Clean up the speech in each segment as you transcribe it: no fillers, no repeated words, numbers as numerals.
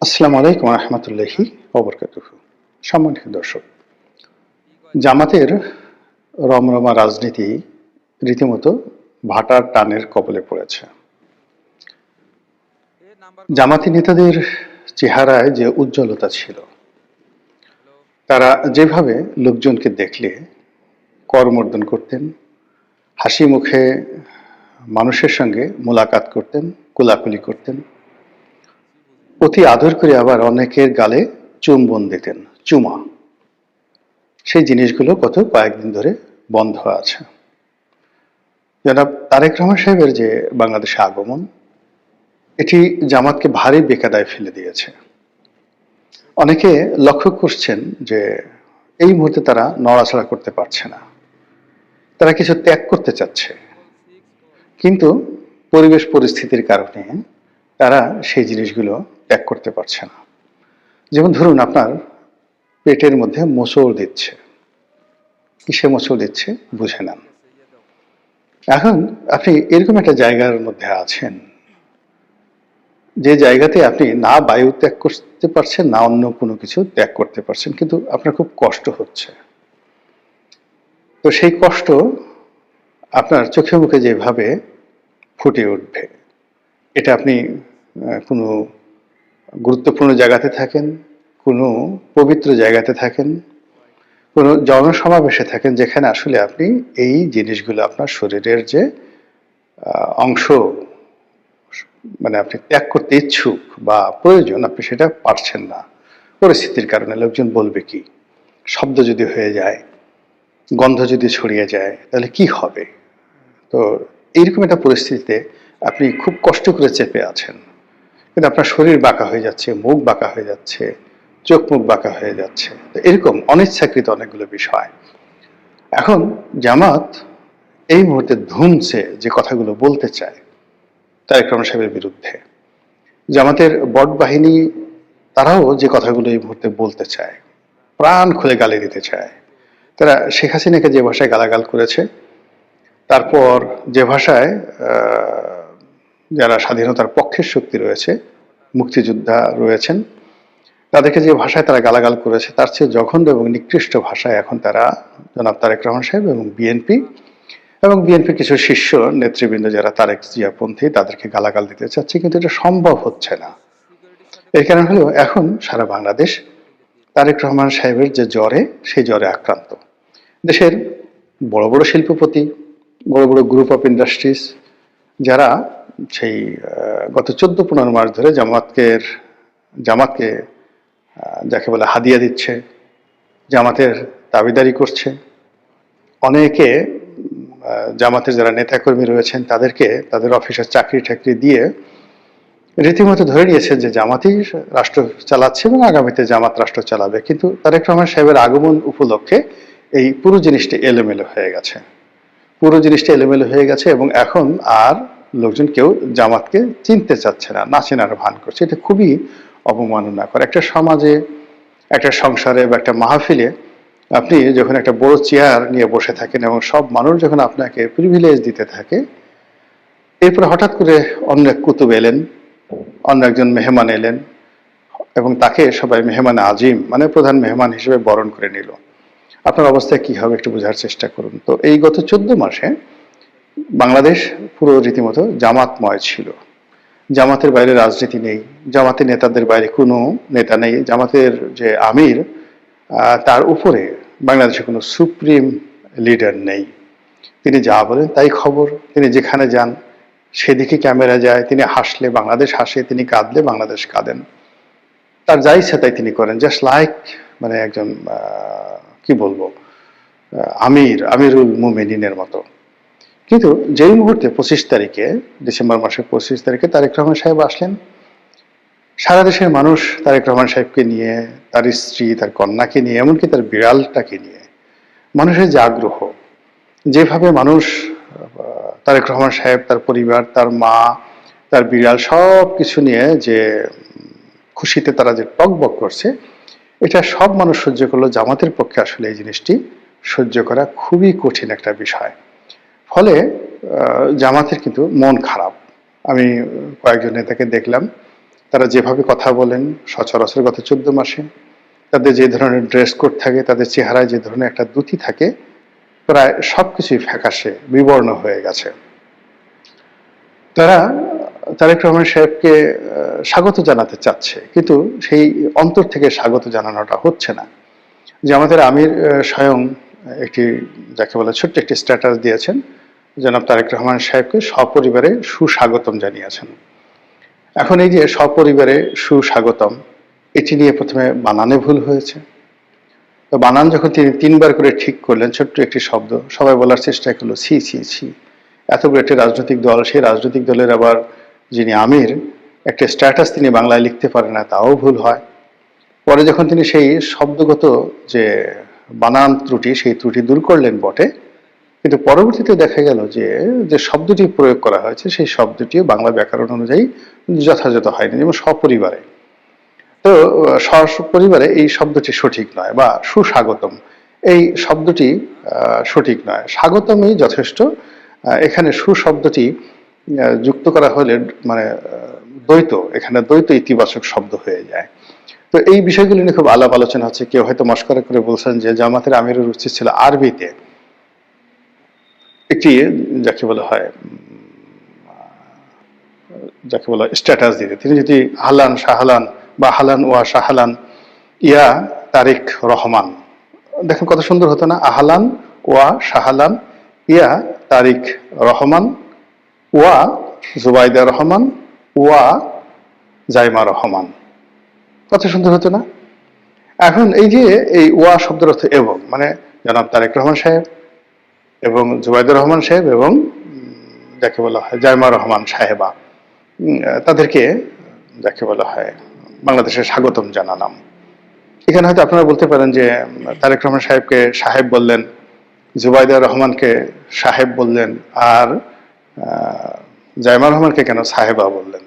আসসালামু আলাইকুম রহমতুল্লাহি ওবরকাতুহু। সম্মানিত দর্শক, জামাতের রমরমা রাজনীতি রীতিমতো ভাটার টানের কবলে পড়েছে। জামাতি নেতাদের চেহারায় যে উজ্জ্বলতা ছিল, তারা যেভাবে লোকজনকে দেখলে করমর্দন করতেন, হাসি মুখে মানুষের সঙ্গে মোলাকাত করতেন, কোলাকুলি করতেন, অতি আদর করে আবার অনেকের গালে চুম্বন দিতেন, চুমা। সেই জিনিসগুলো গত কয়েকদিন ধরে বন্ধ আছে। জনাব তারেক রহমান সাহেবের যে বাংলাদেশে আগমন, এটি জামাতকে ভারী বেকায়দায় ফেলে দিয়েছে। অনেকে লক্ষ্য করছেন যে এই মুহূর্তে তারা নড়াচড়া করতে পারছে না, তারা কিছু ত্যাগ করতে চাচ্ছে, কিন্তু পরিবেশ পরিস্থিতির কারণে তারা সেই জিনিসগুলো ত্যাগ করতে পারছে না। যেমন ধরুন, আপনার পেটের মধ্যে মোচড় দিচ্ছে, কিসে মোচড় দিচ্ছে বুঝে নেন। এখন আপনি এরকম একটা জায়গার মধ্যে আছেন, যে জায়গাতে আপনি না বায়ু ত্যাগ করতে পারছেন, না অন্য কোনো কিছু ত্যাগ করতে পারছেন, কিন্তু আপনার খুব কষ্ট হচ্ছে। তো সেই কষ্ট আপনার চোখে মুখে যেভাবে ফুটে উঠবে, এটা আপনি কোনো গুরুত্বপূর্ণ জায়গাতে থাকেন, কোনো পবিত্র জায়গাতে থাকেন, কোনো জনসমাবেশে থাকেন, যেখানে আসলে আপনি এই জিনিসগুলো আপনার শরীরের যে অংশ, মানে আপনি ত্যাগ করতে ইচ্ছুক বা প্রয়োজন, আপনি সেটা পারছেন না পরিস্থিতির কারণে। লোকজন বলবে কি, শব্দ যদি হয়ে যায়, গন্ধ যদি ছড়িয়ে যায়, তাহলে কি হবে? তো এইরকম একটা পরিস্থিতিতে আপনি খুব কষ্ট করে চেপে আছেন, কিন্তু আপনার শরীর বাঁকা হয়ে যাচ্ছে, মুখ বাঁকা হয়ে যাচ্ছে, চোখ মুখ বাঁকা হয়ে যাচ্ছে। তো এরকম অনিচ্ছাকৃত অনেকগুলো বিষয়। এখন জামাত এই মুহূর্তে ধুমছে যে কথাগুলো বলতে চায় তারেক রহমান সাহেবের বিরুদ্ধে, জামাতের বট বাহিনী তারাও যে কথাগুলো এই মুহূর্তে বলতে চায়, প্রাণ খুলে গালি দিতে চায়। তারা শেখ হাসিনাকে যে ভাষায় গালাগাল করেছে, তারপর যে ভাষায় যারা স্বাধীনতার পক্ষের শক্তি রয়েছে, মুক্তিযোদ্ধা রয়েছেন, তাদেরকে যে ভাষায় তারা গালাগাল করেছে, তার চেয়ে জঘন্য এবং নিকৃষ্ট ভাষায় এখন তারা জনাব তারেক রহমান সাহেব এবং বিএনপির কিছু শীর্ষ নেতৃবৃন্দ যারা তারেক জিয়াপন্থী, তাদেরকে গালাগাল দিতে চাচ্ছে, কিন্তু এটা সম্ভব হচ্ছে না। এর কারণ হলো এখন সারা বাংলাদেশ তারেক রহমান সাহেবের যে জ্বরে, সেই জ্বরে আক্রান্ত। দেশের বড় বড় শিল্পপতি, বড় বড় গ্রুপ অফ ইন্ডাস্ট্রিজ, যারা সেই গত 14-15 মাস ধরে জামাতকে যাকে বলে হাদিয়া দিচ্ছে, জামাতের দাবিদারি করছে, অনেকে জামাতের যারা নেতাকর্মী রয়েছেন তাদেরকে তাদের অফিসের চাকরি টাকরি দিয়ে রীতিমতো ধরে নিয়েছেন যে জামাতই রাষ্ট্র চালাচ্ছে এবং আগামীতে জামাত রাষ্ট্র চালাবে। কিন্তু তারেক রহমান সাহেবের আগমন উপলক্ষে এই পুরো জিনিসটা এলোমেলো হয়ে গেছে, এবং এখন আর লোকজন কেউ জামাতকে চিনতে চাচ্ছে না, না চেনার ভান করছে। এটা খুবই অবমাননাকর। একটা সমাজে, একটা সংসারে বা একটা মাহফিলে আপনি যখন একটা বড় চেয়ার নিয়ে বসে থাকেন এবং সব মানুষ যখন আপনাকে প্রিভিলেজ দিতে থাকে, এরপর হঠাৎ করে অন্য এক কুতুব এলেন, অন্য একজন মেহমান এলেন, এবং তাকে সবাই মেহমান আজিম মানে প্রধান মেহমান হিসেবে বরণ করে নিল। আপনার অবস্থায় কি হবে একটু বোঝার চেষ্টা করুন। তো এই গত 14 মাসে বাংলাদেশ পুরো রীতিমতো জামাতময় ছিল। জামাতের বাইরে রাজনীতি নেই, জামাতের নেতাদের বাইরে কোনো নেতা নেই, জামাতের যে আমির তার উপরে বাংলাদেশে কোনো সুপ্রিম লিডার নেই। তিনি যা বলেন তাই খবর, তিনি যেখানে যান সেদিকে ক্যামেরা যায়, তিনি হাসলে বাংলাদেশ হাসে, তিনি কাঁদলে বাংলাদেশ কাঁদেন, তার যা ইচ্ছা তাই তিনি করেন, জাস্ট লাইক মানে একজন কি বলবো, আমিরুল মুমিনিনের মতো। কিন্তু যেই মুহূর্তে 25 তারিখে, ডিসেম্বর মাসের 25 তারিখে তারেক রহমান সাহেব আসলেন, সারা দেশের মানুষ তারেক রহমান সাহেবকে নিয়ে, তার স্ত্রী, তার কন্যাকে নিয়ে, এমনকি তার বিড়ালটাকে নিয়ে মানুষের যে আগ্রহ, যেভাবে মানুষ তারেক রহমান সাহেব, তার পরিবার, তার মা, তার বিড়াল সব কিছু নিয়ে যে খুশিতে তারা যে টকবক করছে, এটা সব মানুষ সহ্য করলো। জামাতের পক্ষে আসলে এই জিনিসটি সহ্য করা খুবই কঠিন একটা বিষয়। ফলে জামাতের কিন্তু মন খারাপ। আমি কয়েকজন নেতাকে দেখলাম, তারা যেভাবে কথা বলেন সচরাচর গত 14 মাসে, তাদের যে ধরনের ড্রেস কোড থাকে, তাদের চেহারায় যে ধরনের একটা দ্যুতি থাকে, প্রায় সবকিছুই ফ্যাকাশে বিবর্ণ হয়ে গেছে। তারা তারেক রহমান সাহেবকে স্বাগত জানাতে চাচ্ছে, কিন্তু সেই অন্তর থেকে স্বাগত জানানোটা হচ্ছে না। যে আমাদের আমির স্বয়ং একটি যাকে বলে ছোট্ট একটি স্ট্যাটাস দিয়েছেন, জনাব তারেক রহমান সাহেবকে সপরিবারে সুস্বাগতম জানিয়েছেন। এখন এই যে সপরিবারে সুস্বাগতম, এটি নিয়ে প্রথমে বানানে ভুল হয়েছে। তো বানান যখন তিনি 3বার করে ঠিক করলেন, ছোট্ট একটি শব্দ, সবাই বলার চেষ্টা করলো ছি ছি ছি, এত বড় একটি রাজনৈতিক দল, সেই রাজনৈতিক দলের আবার যিনি আমির, একটা স্ট্যাটাস তিনি বাংলায় লিখতে পারেন না, তাও ভুল হয়। পরে যখন তিনি সেই শব্দগত যে বানান ত্রুটি, সেই ত্রুটি দূর করলেন বটে, কিন্তু পরবর্তীতে দেখা গেল যে যে শব্দটি প্রয়োগ করা হয়েছে সেই শব্দটিও বাংলা ব্যাকরণ অনুযায়ী যথাযথ হয়নি, যেমন সপরিবারে। তো সপরিবারে এই শব্দটি সঠিক নয়, বা সুস্বাগতম এই শব্দটি সঠিক নয়, স্বাগতমই যথেষ্ট। এখানে সুশব্দটি যুক্ত করা হলে মানে দ্বৈত, এখানে দ্বৈত ইতিবাচক শব্দ হয়ে যায়। তো এই বিষয়গুলি নিয়ে খুব আলাপ আলোচনা হচ্ছে। কেউ হয়তো মস্করা করে বলছেন যে জামাতের আমিরের উচিত ছিল আরবিতে একটি যাকে বলা হয় স্ট্যাটাস দিতে। তিনি যদি হালান শাহালান বা হালান ওয়া শাহালান ইয়া তারেক রহমান, দেখেন কত সুন্দর হতো না? আহলান ওয়া শাহালান ইয়া তারিক রহমান ওয়া জুবাইদা রহমান ওয়া জাইমা রহমান, কত সুন্দর হতো না? এখন এই যে এই ওয়া শব্দের অর্থ এবং, মানে জনাব তারেক রহমান সাহেব এবং জুবাইদুর রহমান সাহেব এবং যাকে বলা হয় জাইমা রহমান সাহেবা, তাদেরকে যাকে বলা হয় বাংলাদেশের স্বাগতম জানালাম। এখানে হয়তো আপনারা বলতে পারেন যে তারেক রহমান সাহেবকে সাহেব বললেন, জুবাইদা রহমানকে সাহেব বললেন, আর জাইমা রহমানকে কেন সাহেবা বললেন?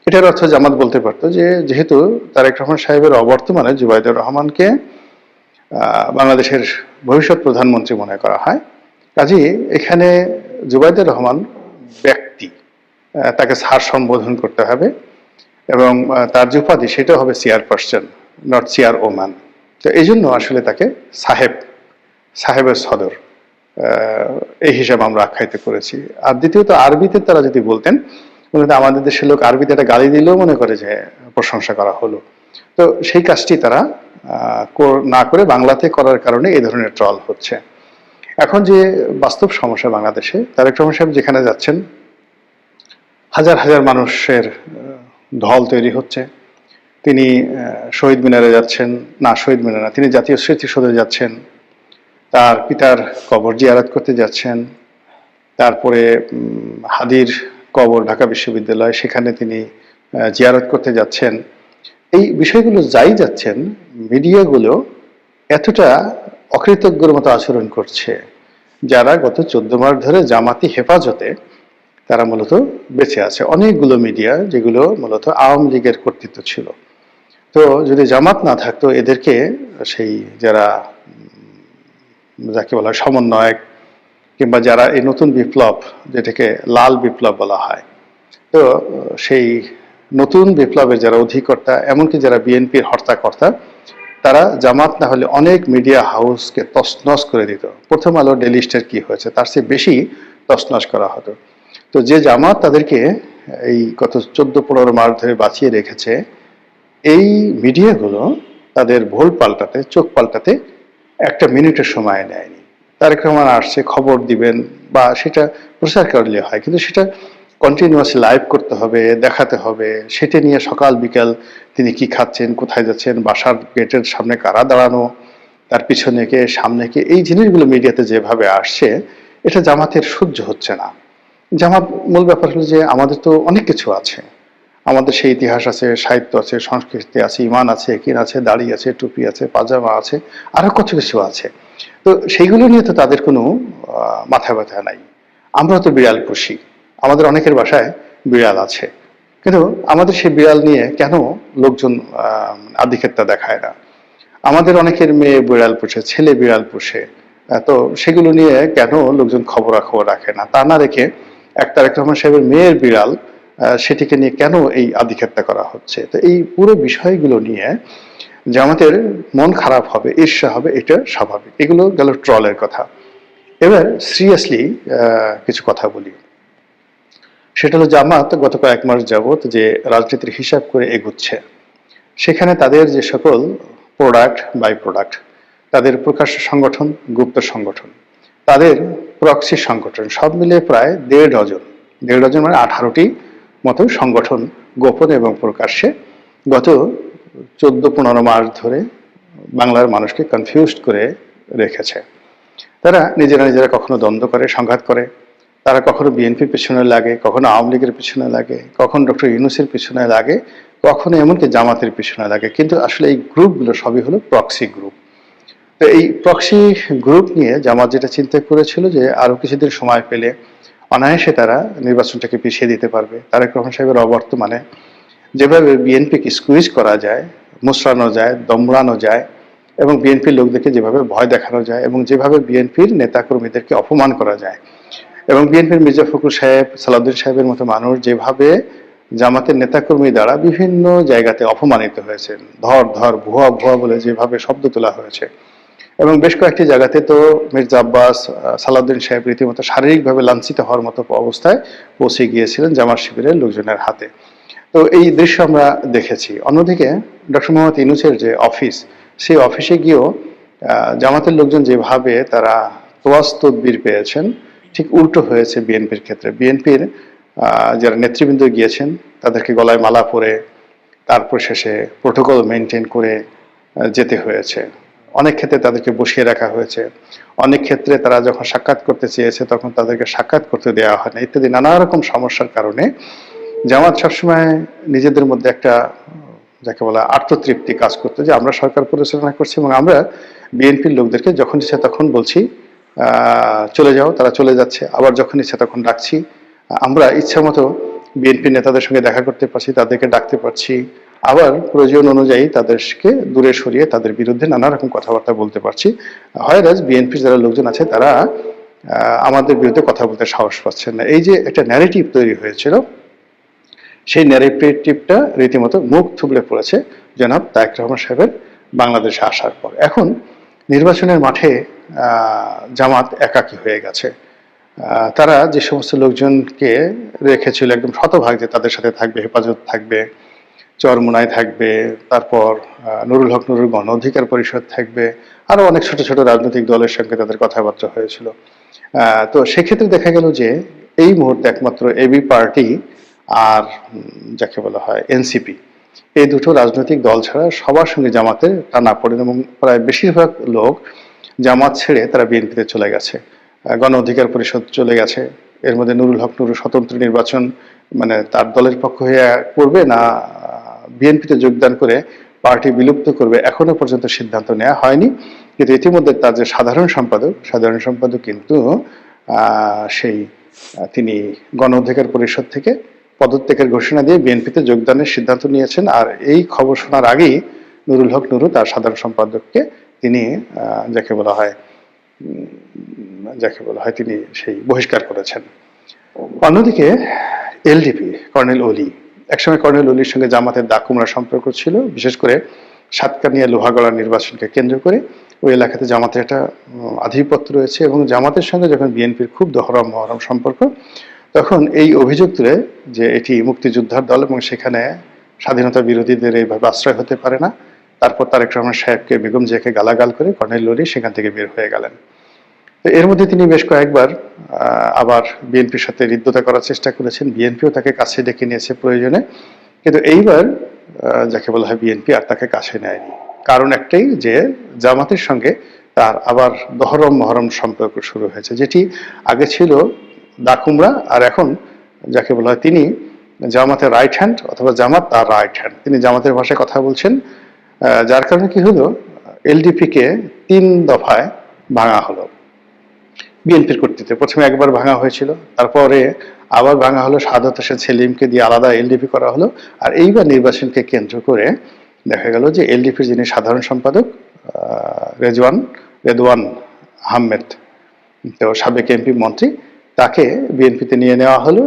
এটার অর্থ জামাত বলতে পারতো যে যেহেতু তারেক রহমান সাহেবের অবর্তমানে জুবাইদুর রহমানকে বাংলাদেশের ভবিষ্যৎ প্রধানমন্ত্রী মনে করা হয়, কাজেই এখানে জুবাইদুর রহমান ব্যক্তি, তাকে স্যার সম্বোধন করতে হবে, এবং তার যে উপাধি সেটা হবে চেয়ারপারসন, নট চেয়ার ওম্যান। তো এই জন্য আসলে তাকে সাহেবের সদর এই হিসাবে আমরা আখ্যায়িত করেছি। আর দ্বিতীয়ত আরবিতে তারা যদি বলতেন, আমাদের দেশের লোক আরবিতে একটা গালি দিলেও মনে করে যে প্রশংসা করা হলো। তো সেই কাজটি তারা না করে বাংলাতে করার কারণে এই ধরনের ট্রল হচ্ছে। এখন যে বাস্তব সমস্যা বাংলাদেশে, তারেক রহমান সাহেব যেখানে যাচ্ছেন হাজার হাজার মানুষের ঢল তৈরি হচ্ছে। তিনি শহীদ মিনারে যাচ্ছেন, না শহীদ মিনার না, তিনি জাতীয় স্মৃতিসৌধে যাচ্ছেন, তার পিতার কবর জিয়ারত করতে যাচ্ছেন, তারপরে হাদির কবর ঢাকা বিশ্ববিদ্যালয়, সেখানে তিনি জিয়ারত করতে যাচ্ছেন। এই বিষয়গুলো যাই যাচ্ছেন, মিডিয়াগুলো এতটা অকৃতজ্ঞর মতো আচরণ করছে, যারা গত 14 মাস ধরে জামাতি হেফাজতে তারা মূলত বেঁচে আছে। অনেকগুলো মিডিয়া যেগুলো মূলত আওয়ামী লীগের কর্তৃত্ব ছিল। তো যদি জামাত না থাকতো, এদেরকে সেই যারা যাকে বলা হয় সমন্বয়ক, কিংবা যারা এই নতুন বিপ্লব, যেটাকে লাল বিপ্লব বলা হয়, তো সেই নতুন বিপ্লবের যারা অধিকর্তা, এমনকি যারা বিএনপির হর্তাকর্তা, তারা জামাত না হলে অনেক মিডিয়া হাউসকে তছনছ করে দিত। প্রথম আলো, ডেইলি স্টার কি হয়েছে, তার চেয়ে বেশি তছনছ করা হতো। তো যে জামাত তাদেরকে এই গত 14-15 মাস ধরে বাঁচিয়ে রেখেছে, এই মিডিয়াগুলো তাদের ভুল পাল্টাতে, চোখ পাল্টাতে একটা মিনিটের সময় নেয়নি। তারেক রহমান আসছে, খবর দিবেন বা সেটা প্রচার করলে হয়, কিন্তু সেটা কন্টিনিউয়াসলি লাইভ করতে হবে, দেখাতে হবে, সেটা নিয়ে সকাল বিকাল তিনি কি খাচ্ছেন, কোথায় যাচ্ছেন, বাসার গেটের সামনে কারা দাঁড়ানো, তার পিছনে কে, সামনে কে, এই জিনিসগুলো মিডিয়াতে যেভাবে আসছে, এটা জামাতের সহ্য হচ্ছে না। জামাত মূল ব্যাপার হলো যে আমাদের তো অনেক কিছু আছে, আমাদের সেই ইতিহাস আছে, সাহিত্য আছে, সংস্কৃতি আছে, ইমান আছে, একিন আছে, দাড়ি আছে, টুপি আছে, পাজামা আছে, আরো কত কিছু আছে। তো সেইগুলো নিয়ে তো তাদের কোনো মাথা ব্যথা নাই। আমরা তো বিড়াল পুষি, আমাদের অনেকের বাসায় বিড়াল আছে, কিন্তু আমাদের সেই বিড়াল নিয়ে কেন লোকজন আধিক্যতা দেখায় না? আমাদের অনেকের মেয়ে বিড়াল পুষে, ছেলে বিড়াল পুষে, তো সেগুলো নিয়ে কেন লোকজন খবরাখবর রাখে না? তা না রেখে এক তারেক রহমান সাহেবের মেয়ের বিড়াল সেটিকে নিয়ে কেন এই আধিক্ষেপটা করা হচ্ছে। তো এই পুরো বিষয়গুলো নিয়ে জামাতের মন খারাপ হবে, ঈর্ষা হবে, এটা স্বাভাবিক। এগুলো গেল ট্রলের কথা। এবার সিরিয়াসলি কিছু কথা বলি। সেটা হলো জামাত গত কয়েক মাস যাবৎ যে রাজনীতির হিসাব করে এগুচ্ছে, সেখানে তাদের যে সকল প্রোডাক্ট বাই প্রোডাক্ট, তাদের প্রকাশ্য সংগঠন, গুপ্ত সংগঠন, তাদের প্রক্সি সংগঠন, সব মিলিয়ে প্রায় ১.৫ ডজন মানে 18টি মতো সংগঠন গোপন এবং প্রকাশ্যে গত ১৪-১৫ মাস ধরে বাংলার মানুষকে কনফিউজড করে রেখেছে। তারা নিজেরা কখনো দ্বন্দ্ব করে, সংঘাত করে, তারা কখনো বিএনপির পেছনে লাগে, কখনো আওয়ামী লীগের পেছনে লাগে, কখনো ডক্টর ইউনূসের পেছনে লাগে, কখনো এমনকি জামাতের পেছনে লাগে। কিন্তু আসলে এই গ্রুপগুলো সবই হলো প্রক্সি গ্রুপ। তো এই প্রক্সি গ্রুপ নিয়ে জামাত যেটা চিন্তা করেছিল যে আরো কিছুদিন সময় পেলে অনায়াসে তারা নির্বাচনটাকে পিছিয়ে দিতে পারবে। তারেক রহমান সাহেবের অবর্তমানে যেভাবে বিএনপিকে স্কুইজ করা যায়, মুচড়ানো যায়, দমড়ানো যায়, এবং বিএনপির লোকদেরকে যেভাবে ভয় দেখানো যায়, এবং যেভাবে বিএনপির নেতাকর্মীদেরকে অপমান করা যায়, এবং বিএনপির মির্জা ফখরুল সাহেব, সালাউদ্দিন সাহেবের মতো মানুষ যেভাবে জামাতের নেতাকর্মী দ্বারা বিভিন্ন জায়গাতে অপমানিত হয়েছেন, ধর ধর ভুয়া ভুয়া বলে যেভাবে শব্দ তোলা হয়েছে, এবং বেশ কয়েকটি জায়গাতে তো মির্জা আব্বাস, সালাউদ্দিন সাহেব রীতিমতো শারীরিকভাবে লাঞ্ছিত হওয়ার মতো অবস্থায় পৌঁছে গিয়েছিলেন জামাত শিবিরের লোকজনের হাতে। তো এই দৃশ্য আমরা দেখেছি। অন্যদিকে ডক্টর মোহাম্মদ ইউনূসের যে অফিস, সেই অফিসে গিয়েও জামাতের লোকজন যেভাবে তারা তোয়াজ তদবির পেয়েছেন, ঠিক উল্টো হয়েছে বিএনপির ক্ষেত্রে। বিএনপির যারা নেতৃবৃন্দ গিয়েছেন তাদেরকে গলায় মালা পরে তারপর শেষে প্রোটোকল মেনটেন করে যেতে হয়েছে। অনেক ক্ষেত্রে তাদেরকে বসিয়ে রাখা হয়েছে, অনেক ক্ষেত্রে তারা যখন সাক্ষাৎ করতে চেয়েছে তখন তাদেরকে সাক্ষাৎ করতে দেওয়া হয় না, ইত্যাদি নানা রকম সমস্যার কারণে জামাত সবসময় নিজেদের মধ্যে একটা যাকে বলা আত্মতৃপ্তি কাজ করতো যে আমরা সরকার পরিচালনা করছি এবং আমরা বিএনপির লোকদেরকে যখন ইচ্ছা তখন বলছি চলে যাও, তারা চলে যাচ্ছে, আবার যখন ইচ্ছা তখন ডাকছি, আমরা ইচ্ছা মতো বিএনপি নেতাদের সঙ্গে দেখা করতে পারছি, তাদেরকে ডাকতে পারছি, আবার প্রয়োজন অনুযায়ী তাদেরকে দূরে সরিয়ে তাদের বিরুদ্ধে নানা রকম কথাবার্তা বলতে পারছি। হয়রাজ বিএনপির যারা লোকজন আছে তারা আমাদের বিরুদ্ধে কথা বলতে সাহস পাচ্ছেন না। এই যে একটা ন্যারেটিভ তৈরি হয়েছিল, সেই ন্যারেটিভটা রীতিমতো মুখ থুবড়ে পড়েছে জনাব তারেক রহমান সাহেবের বাংলাদেশে আসার পর। এখন নির্বাচনের মাঠে জামাত একাকী হয়ে গেছে। তারা যে সমস্ত লোকজনকে রেখেছিল একদম শতভাগ যে তাদের সাথে থাকবে, হেফাজত থাকবে, চরমোনাই থাকবে, তারপর নুরুল হক নুরুর গণ অধিকার পরিষদ থাকবে, আরো অনেক ছোট ছোট রাজনৈতিক দলের সঙ্গে তাদের কথাবার্তা হয়েছিল। তো সেক্ষেত্রে দেখা গেল যে এই মুহূর্তে একমাত্র এবি পার্টি আর যাকে বলা হয় এনসিপি, এই দুটো রাজনৈতিক দল ছাড়া সবার সঙ্গে জামাতের টানাপোড়েন, এবং প্রায় বেশিরভাগ লোক জামাত ছেড়ে তারা বিএনপিতে চলে গেছে, গণ অধিকার পরিষদ চলে গেছে। এর মধ্যে নুরুল হক নুরু স্বতন্ত্র নির্বাচন মানে তার দলের পক্ষ হয়ে করবে না বিএনপিতে যোগদান করে পার্টি বিলুপ্ত করবে, এখনো পর্যন্ত সিদ্ধান্ত নেওয়া হয়নি। কিন্তু ইতিমধ্যে তার যে সাধারণ সম্পাদক কিন্তু সেই তিনি গণ অধিকার পরিষদ থেকে পদত্যাগের ঘোষণা দিয়ে বিএনপিতে যোগদানের সিদ্ধান্ত নিয়েছেন। আর এই খবর শোনার আগেই নুরুল হক নুরু তার সাধারণ সম্পাদককে তিনি যাকে বলা হয় তিনি সেই বহিষ্কার করেছেন। অন্যদিকে এলডিপি কর্নেল অলি, একসময় কর্নেল অলির সঙ্গে জামাতের দাকুমরা সম্পর্ক ছিল, বিশেষ করে সাতকানিয়া লোহাগড়া নির্বাচনকে কেন্দ্র করে ওই এলাকাতে জামাতের একটা আধিপত্য রয়েছে, এবং জামাতের সঙ্গে যখন বিএনপির খুব দহরম মহরম সম্পর্ক, তখন এই অভিযোগ তুলে যে এটি মুক্তিযোদ্ধার দল এবং সেখানে স্বাধীনতা বিরোধীদের এইভাবে আশ্রয় হতে পারে না। তারপর তারেক রহমান সাহেবকে, বেগম জিয়াকে গালাগাল করে কর্নেল অলি সেখান থেকে বের হয়ে গেলেন। তো এর মধ্যে তিনি বেশ কয়েকবার আবার বিএনপির সাথে হৃদ্যতা করার চেষ্টা করেছেন, বিএনপিও তাকে কাছে ডেকে নিয়েছে প্রয়োজনে, কিন্তু এইবার যাকে বলা হয় বিএনপি আর তাকে কাছে নেয়নি। কারণ একটাই যে জামাতের সঙ্গে তার আবার দহরম মহরম সম্পর্ক শুরু হয়েছে, যেটি আগে ছিল দাকুমরা, আর এখন যাকে বলা হয় তিনি জামাতের রাইট হ্যান্ড, অথবা জামাত তার রাইট হ্যান্ড। তিনি জামাতের ভাষায় কথা বলছেন, যার কারণে কি হলো, এলডিপিকে 3 দফায় ভাঙা হলো বিএনপির কর্তৃত্বে। প্রথমে একবার ভাঙা হয়েছিল, তারপরে আবার ভাঙা হলো, সাদত হোসেন সেলিমকে দিয়ে আলাদা এলডিপি করা হলো। আর এইবার নির্বাচনকে কেন্দ্র করে দেখা গেল যে এলডিপির যিনি সাধারণ সম্পাদক রেদওয়ান আহমেদ, তো সাবেক এমপি মন্ত্রী, তাকে বিএনপিতে নিয়ে নেওয়া হলো।